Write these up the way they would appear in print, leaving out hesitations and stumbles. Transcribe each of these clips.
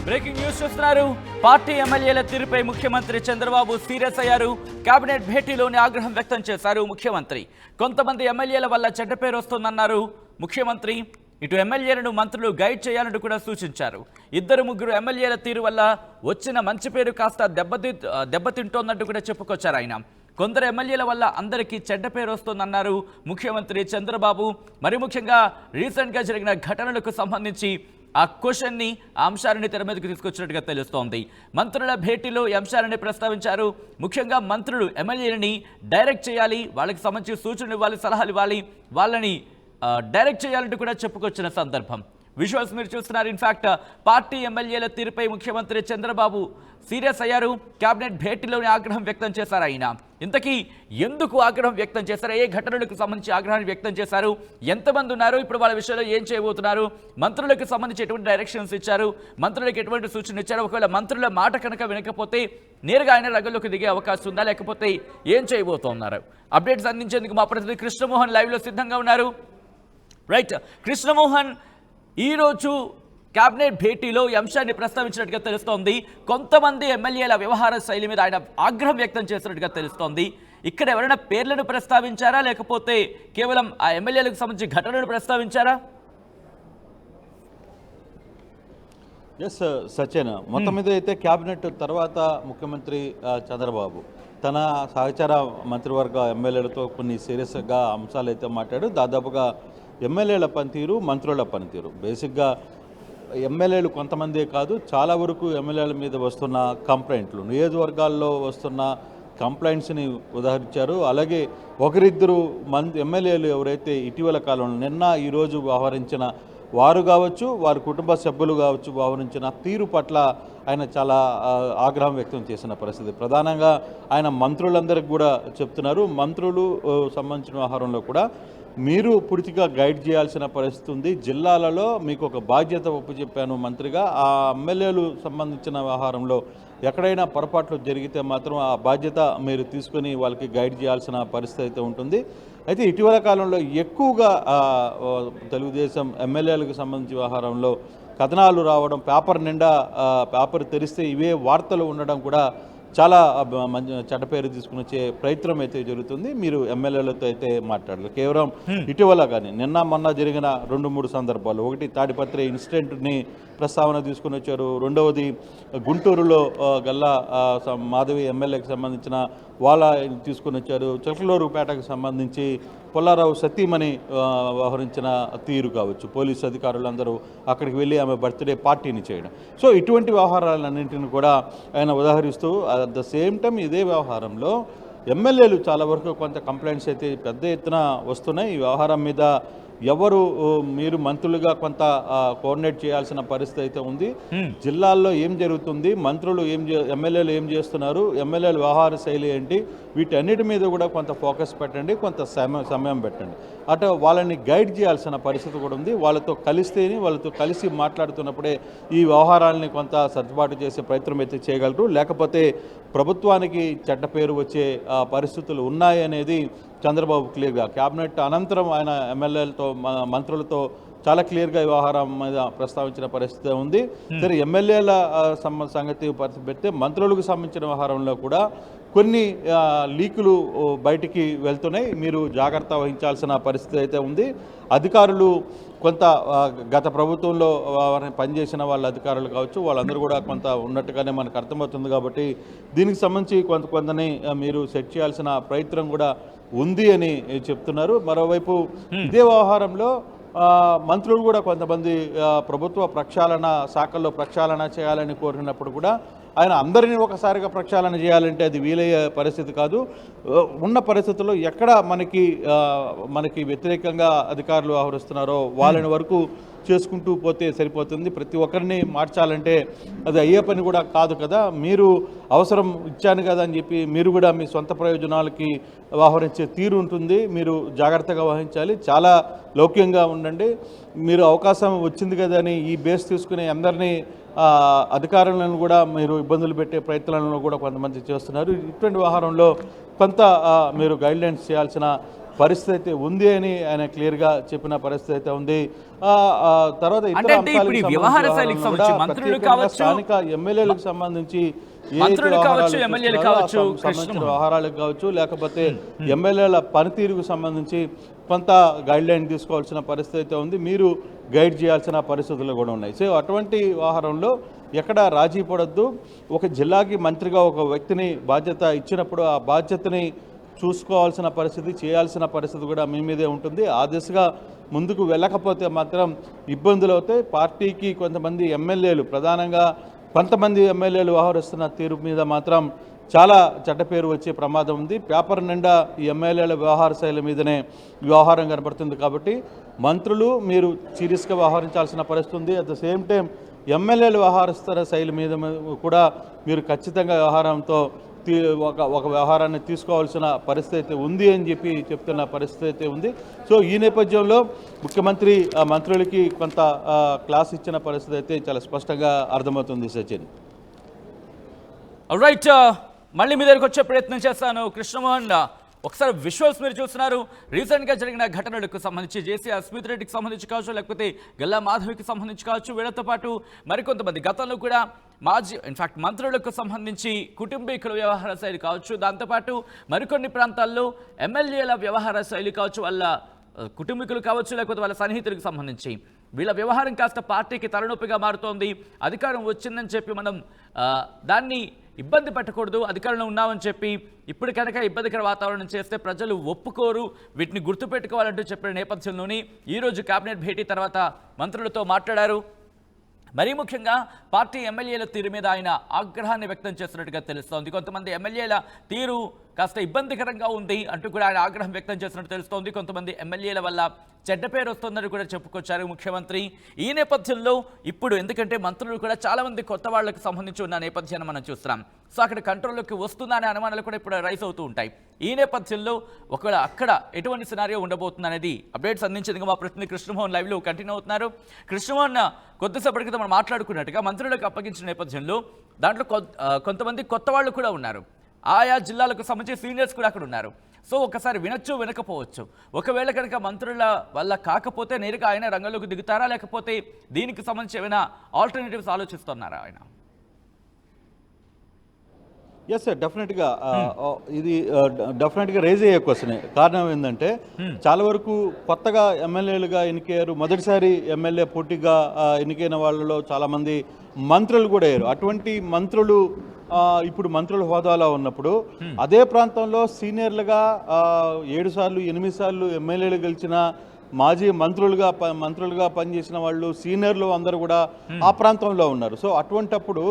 Breaking news చూస్తున్నారు. Party ఎమ్మెల్యేల తీరుపై ముఖ్యమంత్రి చంద్రబాబు సీరియస్ అయ్యారు. కేబినెట్ భేటీలోని ఆగ్రహం వ్యక్తం చేశారు ముఖ్యమంత్రి. కొంతమంది ఎమ్మెల్యేల వల్ల చెడ్డ పేరు వస్తుందన్నారు ముఖ్యమంత్రి. ఇటు ఎమ్మెల్యేలను మంత్రులు గైడ్ చేయాలంటూ కూడా సూచించారు. ఇద్దరు ముగ్గురు ఎమ్మెల్యేల తీరు వల్ల వచ్చిన మంచి పేరు కాస్త దెబ్బతింటోందంటూ కూడా చెప్పుకొచ్చారు ఆయన. కొందరు ఎమ్మెల్యేల వల్ల అందరికీ చెడ్డ పేరు వస్తుందన్నారు ముఖ్యమంత్రి చంద్రబాబు. మరి ముఖ్యంగా రీసెంట్గా జరిగిన ఘటనలకు సంబంధించి ఆ క్వశ్చన్ని ఆ అంశాలని తెర మీదకు తీసుకొచ్చినట్టుగా తెలుస్తోంది. మంత్రుల భేటీలో ఈ అంశాలని ప్రస్తావించారు. ముఖ్యంగా మంత్రులు ఎమ్మెల్యేలని డైరెక్ట్ చేయాలి, వాళ్ళకి సంబంధించి సూచనలు ఇవ్వాలి, సలహాలు ఇవ్వాలి, వాళ్ళని డైరెక్ట్ చేయాలంటూ కూడా చెప్పుకొచ్చిన సందర్భం. విజువల్స్ మీరు చూస్తున్నారు. ఇన్ఫాక్ట్ పార్టీ ఎమ్మెల్యేల తీరుపై ముఖ్యమంత్రి చంద్రబాబు సీరియస్ అయ్యారు. కేబినెట్ భేటీలోని ఆగ్రహం వ్యక్తం చేశారు ఆయన. ఇంతకీ ఎందుకు ఆగ్రహం వ్యక్తం చేశారు? ఏ ఘటనలకు సంబంధించి ఆగ్రహాన్ని వ్యక్తం చేశారు? ఎంతమంది ఉన్నారు? ఇప్పుడు వాళ్ళ విషయంలో ఏం చేయబోతున్నారు? మంత్రులకు సంబంధించి ఎటువంటి డైరెక్షన్స్ ఇచ్చారు? మంత్రులకు ఎటువంటి సూచనలు ఇచ్చారు? ఒకవేళ మంత్రుల మాట కనుక వినకపోతే నేరుగా ఆయన రంగంలోకి దిగే అవకాశం ఉందా, లేకపోతే ఏం చేయబోతున్నారు? అప్డేట్స్ అందించేందుకు మా ప్రతినిధి కృష్ణమోహన్ లైవ్లో సిద్ధంగా ఉన్నారు. రైట్ కృష్ణమోహన్, ఈరోజు కేబినెట్ భేటీలో ఈ అంశాన్ని ప్రస్తావించినట్టుగా తెలుస్తోంది. కొంతమంది ఎమ్మెల్యేల వ్యవహార శైలి మీద ఆయన ఆగ్రహం వ్యక్తం చేసినట్టుగా తెలుస్తోంది. ఇక్కడ ఎవరైనా పేర్లను ప్రస్తావించారా, లేకపోతే కేవలం ఆ ఎమ్మెల్యేలకు సంబంధించి ఘటనను ప్రస్తావించారా? ఎస్ సత్యన, మొత్తం మీద అయితే క్యాబినెట్ తర్వాత ముఖ్యమంత్రి చంద్రబాబు తన సహచార మంత్రివర్గ ఎమ్మెల్యేలతో కొన్ని సీరియస్గా అంశాలు అయితే మాట్లాడు. దాదాపుగా ఎమ్మెల్యేల పనితీరు, మంత్రుల పనితీరు, బేసిక్గా ఎమ్మెల్యేలు కొంతమందే కాదు, చాలా వరకు ఎమ్మెల్యేల మీద వస్తున్న కంప్లైంట్లు, నియోజకవర్గాల్లో వస్తున్న కంప్లైంట్స్ని ఉదాహరించారు. అలాగే ఒకరిద్దరు ఎమ్మెల్యేలు ఎవరైతే ఇటీవల కాలంలో నిన్న ఈరోజు వ్యవహరించిన వారు కావచ్చు, వారి కుటుంబ సభ్యులు కావచ్చు, వ్యవహరించిన తీరు పట్ల ఆయన చాలా ఆగ్రహం వ్యక్తం చేసిన పరిస్థితి. ప్రధానంగా ఆయన మంత్రులందరికీ కూడా చెప్తున్నారు. మంత్రులు సంబంధించిన వ్యవహారంలో కూడా మీరు పూర్తిగా గైడ్ చేయాల్సిన పరిస్థితి ఉంది. జిల్లాలలో మీకు ఒక బాధ్యత ఒప్పుచెప్పాను మంత్రిగా. ఆ ఎమ్మెల్యేలు సంబంధించిన వ్యవహారంలో ఎక్కడైనా పొరపాట్లు జరిగితే మాత్రం ఆ బాధ్యత మీరు తీసుకొని వాళ్ళకి గైడ్ చేయాల్సిన పరిస్థితి అయితే ఉంటుంది. అయితే ఇటీవల కాలంలో ఎక్కువగా తెలుగుదేశం ఎమ్మెల్యేలకు సంబంధించిన వ్యవహారంలో కథనాలు రావడం, పేపర్ నిండా పేపర్ తెరిస్తే ఇవే వార్తలు ఉండడం కూడా చాలా మంచి చెడ్డ పేరు తీసుకుని వచ్చే ప్రయత్నం అయితే జరుగుతుంది. మీరు ఎమ్మెల్యేలతో అయితే మాట్లాడరు. కేవలం ఇటీవల కానీ నిన్న మొన్న జరిగిన 2-3 సందర్భాలు, ఒకటి తాడిపత్రి ఇన్సిడెంట్ని ప్రస్తావన తీసుకుని వచ్చారు. రెండవది గుంటూరులో గల్లా మాధవి ఎమ్మెల్యేకి సంబంధించిన వాళ్ళ తీసుకుని వచ్చారు. చిలకలూరుపేటకు సంబంధించి పుల్లారావు సతీమణి వ్యవహరించిన తీరు కావచ్చు, పోలీసు అధికారులందరూ అక్కడికి వెళ్ళి ఆమె బర్త్డే పార్టీని చేయడం. సో ఇటువంటి వ్యవహారాలన్నింటిని కూడా ఆయన ఉదాహరిస్తూ అట్ ద సేమ్ టైం ఇదే వ్యవహారంలో ఎమ్మెల్యేలు చాలా వరకు కొంత కంప్లైంట్స్ అయితే పెద్ద ఎత్తున వస్తున్నాయి. ఈ వ్యవహారం మీద ఎవరు మీరు మంత్రులుగా కొంత కోఆర్డినేట్ చేయాల్సిన పరిస్థితి అయితే ఉంది. జిల్లాల్లో ఏం జరుగుతుంది, మంత్రులు ఎమ్మెల్యేలు ఏం చేస్తున్నారు, ఎమ్మెల్యేల వ్యవహార శైలి ఏంటి, వీటన్నిటి మీద కూడా కొంత ఫోకస్ పెట్టండి, కొంత సమయం పెట్టండి. అటు వాళ్ళని గైడ్ చేయాల్సిన పరిస్థితి కూడా ఉంది. వాళ్ళతో కలిసి మాట్లాడుతున్నప్పుడే ఈ వ్యవహారాలని కొంత సర్దుబాటు చేసే ప్రయత్నం అయితే చేయగలరు. లేకపోతే ప్రభుత్వానికి చెడ్డ పేరు వచ్చే పరిస్థితులు ఉన్నాయనేది చంద్రబాబు క్లియర్గా క్యాబినెట్ అనంతరం ఆయన ఎమ్మెల్యేలతో మంత్రులతో చాలా క్లియర్గా వ్యవహారం మీద ప్రస్తావించిన పరిస్థితి ఉంది. సరే, ఎమ్మెల్యేల సంగతి పరిస్థితి పెడితే మంత్రులకు సంబంధించిన వ్యవహారంలో కూడా కొన్ని లీకులు బయటికి వెళ్తున్నాయి. మీరు జాగ్రత్త వహించాల్సిన పరిస్థితి అయితే ఉంది. అధికారులు కొంత గత ప్రభుత్వంలో పనిచేసిన వాళ్ళ అధికారులు కావచ్చు, వాళ్ళందరూ కూడా కొంత ఉన్నట్టుగానే మనకు అర్థమవుతుంది. కాబట్టి దీనికి సంబంధించి కొంతని మీరు సెట్ చేయాల్సిన ప్రయత్నం కూడా ఉంది అని చెప్తున్నారు. మరోవైపు ఇదే వ్యవహారంలో మంత్రులు కూడా కొంతమంది ప్రభుత్వ ప్రక్షాళన శాఖల్లో ప్రక్షాళన చేయాలని కోరినప్పుడు కూడా ఆయన అందరినీ ఒకసారిగా ప్రక్షాళన చేయాలంటే అది వీలయ్యే పరిస్థితి కాదు. ఉన్న పరిస్థితుల్లో ఎక్కడ మనకి వ్యతిరేకంగా అధికారులు వ్యవహరిస్తున్నారో వాళ్ళని వరకు చేసుకుంటూ పోతే సరిపోతుంది. ప్రతి ఒక్కరిని మార్చాలంటే అది అయ్యే పని కూడా కాదు కదా. మీరు అవసరం ఇచ్చాను కదా అని చెప్పి మీరు కూడా మీ సొంత ప్రయోజనాలకి వ్యవహరించే తీరు ఉంటుంది. మీరు జాగ్రత్తగా వహించాలి, చాలా లౌక్యంగా ఉండండి. మీరు అవకాశం వచ్చింది కదా అని ఈ బేస్ తీసుకుని అందరినీ అధికారులను కూడా మీరు ఇబ్బందులు పెట్టే ప్రయత్నాలను కూడా కొంతమంది చేస్తున్నారు. ఇటువంటి వ్యవహారంలో కొంత మీరు గైడ్లైన్స్ చేయాల్సిన పరిస్థితి అయితే ఉంది అని ఆయన క్లియర్గా చెప్పిన పరిస్థితి అయితే ఉంది. తర్వాత ఇతర అంటే ఇప్పుడు ఈ వ్యవహార శైలికి సంబంధించి మంత్రులు కావచ్చు, స్థానిక ఎమ్మెల్యేలకు సంబంధించి మంత్రులు కావచ్చు, ఎమ్మెల్యేలు కావచ్చు, సంబంధించిన వ్యవహారాలకు కావచ్చు, లేకపోతే ఎమ్మెల్యేల పనితీరుకు సంబంధించి కొంత గైడ్ లైన్ తీసుకోవాల్సిన పరిస్థితి అయితే ఉంది. మీరు గైడ్ చేయాల్సిన పరిస్థితులు కూడా ఉన్నాయి. సో అటువంటి వ్యవహారంలో ఎక్కడ రాజీ పడొద్దు. ఒక జిల్లాకి మంత్రిగా ఒక వ్యక్తిని బాధ్యత ఇచ్చినప్పుడు ఆ బాధ్యతని చూసుకోవాల్సిన పరిస్థితి, చేయాల్సిన పరిస్థితి కూడా మీ మీదే ఉంటుంది. ఆ దిశగా ముందుకు వెళ్ళకపోతే మాత్రం ఇబ్బందులు అవుతాయి. పార్టీకి కొంతమంది ఎమ్మెల్యేలు, ప్రధానంగా కొంతమంది ఎమ్మెల్యేలు వ్యవహరిస్తున్న తీరు మీద మాత్రం చాలా చెడ్డ పేరు వచ్చే ప్రమాదం ఉంది. పేపర్ నిండా ఈ ఎమ్మెల్యేల వ్యవహార శైలి మీదనే వ్యవహారం కనబడుతుంది. కాబట్టి మంత్రులు మీరు సీరియస్గా వ్యవహరించాల్సిన పరిస్థితి ఉంది. అట్ ద సేమ్ టైం ఎమ్మెల్యేలు వ్యవహరిస్తున్న శైలి మీద కూడా మీరు ఖచ్చితంగా వ్యవహారంతో ఒక వ్యవహారాన్ని తీసుకోవాల్సిన పరిస్థితి అయితే ఉంది అని చెప్పి చెప్తున్న పరిస్థితి అయితే ఉంది. సో ఈ నేపథ్యంలో ముఖ్యమంత్రి మంత్రులకి కొంత క్లాస్ ఇచ్చిన పరిస్థితి అయితే చాలా స్పష్టంగా అర్థమవుతుంది. సచిన్, రైట్, మళ్ళీ మీ దగ్గరికి వచ్చే ప్రయత్నం చేస్తాను. కృష్ణమోహన్, ఒకసారి విజువల్స్ మీరు చూస్తున్నారు. రీసెంట్గా జరిగిన ఘటనలకు సంబంధించి జేసీ అస్మిత్ రెడ్డికి సంబంధించి కావచ్చు, లేకపోతే గల్లా మాధవికి సంబంధించి కావచ్చు, వీళ్ళతో పాటు మరికొంతమంది గతంలో కూడా మాజీ ఇన్ఫాక్ట్ మంత్రులకు సంబంధించి కుటుంబీకుల వ్యవహార శైలి కావచ్చు, దాంతోపాటు మరికొన్ని ప్రాంతాల్లో ఎమ్మెల్యేల వ్యవహార శైలి కావచ్చు, వాళ్ళ కుటుంబీకులు కావచ్చు, లేకపోతే వాళ్ళ సన్నిహితులకు సంబంధించి వీళ్ళ వ్యవహారం కాస్త పార్టీకి తలనొప్పిగా మారుతోంది. అధికారం వచ్చిందని చెప్పి మనం దాన్ని ఇబ్బంది పెట్టకూడదు, అధికారంలో ఉన్నామని చెప్పి ఇప్పుడు కనుక ఇబ్బందికర వాతావరణం చేస్తే ప్రజలు ఒప్పుకోరు, వీటిని గుర్తుపెట్టుకోవాలంటూ చెప్పిన నేపథ్యంలోని ఈరోజు కేబినెట్ భేటీ తర్వాత మంత్రులతో మాట్లాడారు. మరీ ముఖ్యంగా పార్టీ ఎమ్మెల్యేల తీరు మీద ఆయన ఆగ్రహాన్ని వ్యక్తం చేస్తున్నట్టుగా తెలుస్తోంది. కొంతమంది ఎమ్మెల్యేల తీరు కాస్త ఇబ్బందికరంగా ఉంది అంటూ కూడా ఆయన ఆగ్రహం వ్యక్తం చేస్తున్నట్టు తెలుస్తోంది. కొంతమంది ఎమ్మెల్యేల వల్ల చెడ్డ పేరు వస్తుందని కూడా చెప్పుకొచ్చారు ముఖ్యమంత్రి. ఈ నేపథ్యంలో ఇప్పుడు ఎందుకంటే మంత్రులు కూడా చాలామంది కొత్త వాళ్లకు సంబంధించి ఉన్న నేపథ్యాన్ని మనం చూస్తున్నాం. సో అక్కడ కంట్రోల్లోకి వస్తుందా అనే అనుమానాలు కూడా ఇప్పుడు రైస్ అవుతూ ఉంటాయి. ఈ నేపథ్యంలో ఒకవేళ అక్కడ ఎటువంటి సినారియో ఉండబోతుంది అనేది అప్డేట్స్ అందించేందుకు మా ప్రతినిధి కృష్ణమోహన్ లైవ్లో కంటిన్యూ అవుతున్నారు. కృష్ణమోహన్, కొద్దిసేపటి క్రితం మనం మాట్లాడుకున్నట్టుగా మంత్రులకు అప్పగించిన నేపథ్యంలో దాంట్లో కొంతమంది కొత్త వాళ్ళు కూడా ఉన్నారు. ఆయా జిల్లాలకు సంబంధించి సీనియర్స్ కూడా అక్కడ ఉన్నారు. సో ఒకసారి వినొచ్చు, వినకపోవచ్చు. ఒకవేళ కనుక మంత్రుల వల్ల కాకపోతే నేరుగా ఆయన రంగంలోకి దిగుతారా, లేకపోతే దీనికి సంబంధించి ఏమైనా ఆల్టర్నేటివ్స్ ఆలోచిస్తున్నారా ఆయన? ఎస్ సార్, డెఫినెట్గా ఇది డెఫినెట్గా రేజ్ అయ్యే క్వశ్చనే. కారణం ఏంటంటే చాలా వరకు కొత్తగా ఎమ్మెల్యేలుగా ఎన్నికయ్యారు. మొదటిసారి ఎమ్మెల్యే పోటీగా ఎన్నికైన వాళ్ళలో చాలామంది మంత్రులు కూడా అయ్యారు. అటువంటి మంత్రులు ఇప్పుడు మంత్రుల హోదాలో ఉన్నప్పుడు అదే ప్రాంతంలో సీనియర్లుగా 7 సార్లు 8 సార్లు ఎమ్మెల్యేలు గెలిచిన మాజీ మంత్రులుగా పనిచేసిన వాళ్ళు, సీనియర్లు అందరూ కూడా ఆ ప్రాంతంలో ఉన్నారు. సో అటువంటప్పుడు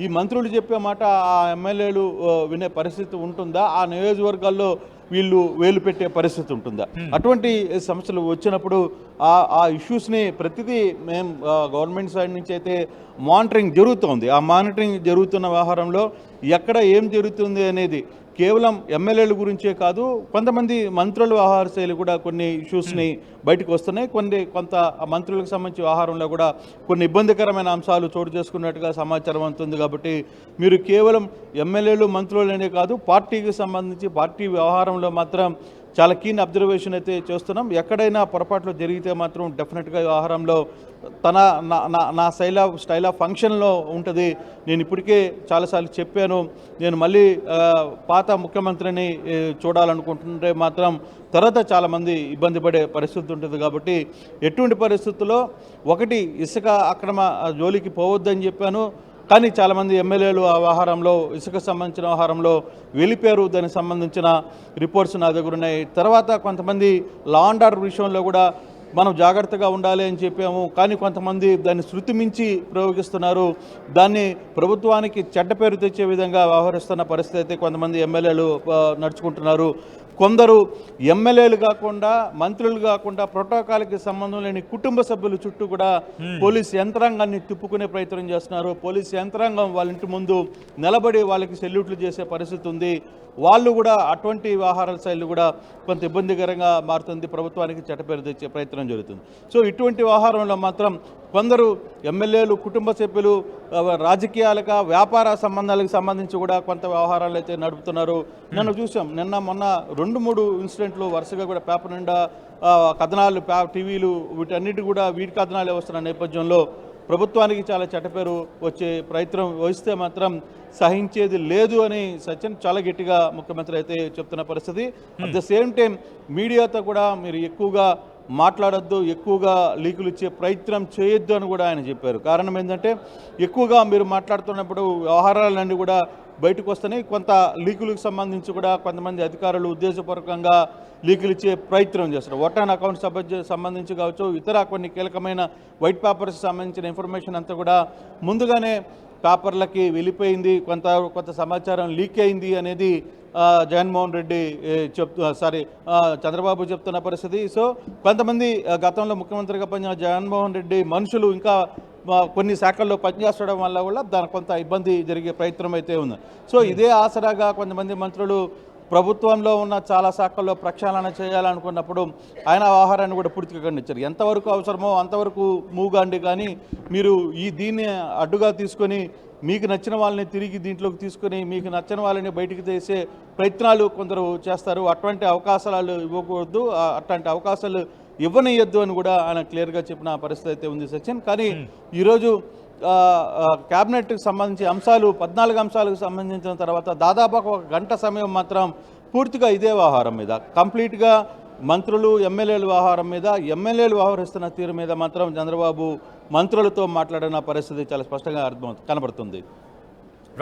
ఈ మంత్రులు చెప్పే మాట ఆ ఎమ్మెల్యేలు వినే పరిస్థితి ఉంటుందా? ఆ నియోజకవర్గాల్లో వీళ్ళు వేలు పెట్టే పరిస్థితి ఉంటుందా? అటువంటి సమస్యలు వచ్చినప్పుడు ఆ ఇష్యూస్ని ప్రతిదీ మేము గవర్నమెంట్ సైడ్ నుంచి అయితే మానిటరింగ్ జరుగుతోంది. ఆ మానిటరింగ్ జరుగుతున్న వ్యవహారంలో ఎక్కడ ఏం జరుగుతుంది అనేది కేవలం ఎమ్మెల్యేల గురించే కాదు, కొంతమంది మంత్రుల వ్యవహార శైలి కూడా కొన్ని ఇష్యూస్ని బయటకు వస్తున్నాయి. కొంత మంత్రులకు సంబంధించి వ్యవహారంలో కూడా కొన్ని ఇబ్బందికరమైన అంశాలు చోటు చేసుకున్నట్టుగా సమాచారం అందుతుంది. కాబట్టి మీరు కేవలం ఎమ్మెల్యేలు మంత్రులనే కాదు, పార్టీకి సంబంధించి పార్టీ వ్యవహారంలో మాత్రం చాలా కీన్ అబ్జర్వేషన్ అయితే చేస్తున్నాం. ఎక్కడైనా పొరపాట్లు జరిగితే మాత్రం డెఫినెట్గా వ్యవహారంలో నా స్టైల్ ఆఫ్ ఫంక్షన్లో ఉంటుంది. నేను ఇప్పటికే చాలాసార్లు చెప్పాను, నేను మళ్ళీ పాత ముఖ్యమంత్రిని చూడాలనుకుంటుంటే మాత్రం తర్వాత చాలామంది ఇబ్బంది పడే పరిస్థితి ఉంటుంది. కాబట్టి ఎటువంటి పరిస్థితుల్లో ఒకటి ఇసుక అక్రమ జోలికి పోవద్దని చెప్పాను. కానీ చాలామంది ఎమ్మెల్యేలు ఆ వ్యవహారంలో ఇసుక సంబంధించిన వ్యవహారంలో వెళ్ళిపోయారు. దానికి సంబంధించిన రిపోర్ట్స్ నా దగ్గర ఉన్నాయి. తర్వాత కొంతమంది లా అండ్ ఆర్డర్ విషయంలో కూడా మనం జాగ్రత్తగా ఉండాలి అని చెప్పాము. కానీ కొంతమంది దాన్ని శృతి మించి ప్రయోగిస్తున్నారు. దాన్ని ప్రభుత్వానికి చెడ్డ పేరు తెచ్చే విధంగా వ్యవహరిస్తున్న పరిస్థితి అయితే కొంతమంది ఎమ్మెల్యేలు నడుచుకుంటున్నారు. కొందరు ఎమ్మెల్యేలు కాకుండా, మంత్రులు కాకుండా ప్రోటోకాల్కి సంబంధం లేని కుటుంబ సభ్యుల చుట్టూ కూడా పోలీస్ యంత్రాంగాన్ని తిప్పుకునే ప్రయత్నం చేస్తున్నారు. పోలీస్ యంత్రాంగం వాళ్ళ ఇంటి ముందు నిలబడి వాళ్ళకి సెల్యూట్లు చేసే పరిస్థితి ఉంది. వాళ్ళు కూడా అటువంటి వ్యవహారాల శైలి కూడా కొంత ఇబ్బందికరంగా మారుతుంది. ప్రభుత్వానికి చెడ్డ పేరు తెచ్చే ప్రయత్నం జరుగుతుంది. సో ఇటువంటి వ్యవహారంలో మాత్రం కొందరు ఎమ్మెల్యేలు, కుటుంబ సభ్యులు రాజకీయాలకు, వ్యాపార సంబంధాలకు సంబంధించి కూడా కొంత వ్యవహారాలు అయితే నడుపుతున్నారు. నిన్న చూసాం, నిన్న మొన్న 2-3 ఇన్సిడెంట్లు వరుసగా కూడా పేపర్ నిండా కథనాలు, టీవీలు వీటన్నిటి కూడా వీటి కథనాలే వస్తున్న నేపథ్యంలో ప్రభుత్వానికి చాలా చెడ్డపేరు వచ్చే ప్రయత్నం వహిస్తే మాత్రం సహించేది లేదు అని సచిన్ చాలా గట్టిగా ముఖ్యమంత్రి అయితే చెప్తున్న పరిస్థితి. అట్ ద సేమ్ టైం మీడియాతో కూడా మీరు ఎక్కువగా మాట్లాడొద్దు, ఎక్కువగా లీకులు ఇచ్చే ప్రయత్నం చేయొద్దు అని కూడా ఆయన చెప్పారు. కారణం ఏంటంటే ఎక్కువగా మీరు మాట్లాడుతున్నప్పుడు వ్యవహారాలన్నీ కూడా బయటకు వస్తున్నాయి. కొంత లీకులకు సంబంధించి కూడా కొంతమంది అధికారులు ఉద్దేశపూర్వకంగా లీకులు ఇచ్చే ప్రయత్నం చేస్తారు. ఓటాన్ అకౌంట్ సంబంధించి కావచ్చు, ఇతర కొన్ని కీలకమైన వైట్ పేపర్స్ సంబంధించిన ఇన్ఫర్మేషన్ అంతా కూడా ముందుగానే పేపర్లకి వెళ్ళిపోయింది, కొంత సమాచారం లీక్ అయింది అనేది జగన్మోహన్ రెడ్డి చంద్రబాబు చెప్తున్న పరిస్థితి. సో కొంతమంది గతంలో ముఖ్యమంత్రిగా పనిచేసిన జగన్మోహన్ రెడ్డి మనుషులు ఇంకా కొన్ని శాఖల్లో పనిచేస్తడం వల్ల కూడా దానికి కొంత ఇబ్బంది జరిగే ప్రయత్నం అయితే ఉంది. సో ఇదే ఆసరాగా కొంతమంది మంత్రులు ప్రభుత్వంలో ఉన్న చాలా శాఖల్లో ప్రక్షాళన చేయాలనుకున్నప్పుడు ఆయన ఆహారాన్ని కూడా పూర్తిగా ఖండించారు. ఎంతవరకు అవసరమో అంతవరకు మూగాండి, కానీ మీరు దీన్ని అడ్డుగా తీసుకొని మీకు నచ్చిన వాళ్ళని తిరిగి దీంట్లోకి తీసుకొని మీకు నచ్చిన వాళ్ళని బయటికి తీసే ప్రయత్నాలు కొందరు చేస్తారు. అటువంటి అవకాశాలు ఇవ్వకూడదు, అట్లాంటి అవకాశాలు ఇవ్వనియద్దు అని కూడా ఆయన క్లియర్గా చెప్పిన పరిస్థితి అయితే ఉంది సచిన్. కానీ ఈరోజు క్యాబినెట్కి సంబంధించి అంశాలు 14 అంశాలకు సంబంధించిన తర్వాత దాదాపు 1 గంట సమయం మాత్రం పూర్తిగా ఇదే వ్యవహారం మీద, కంప్లీట్గా మంత్రులు, ఎమ్మెల్యేల వ్యవహారం మీద, ఎమ్మెల్యేలు వ్యవహరిస్తున్న తీరు మీద మాత్రం చంద్రబాబు మంత్రులతో మాట్లాడిన పరిస్థితి చాలా స్పష్టంగా కనబడుతుంది.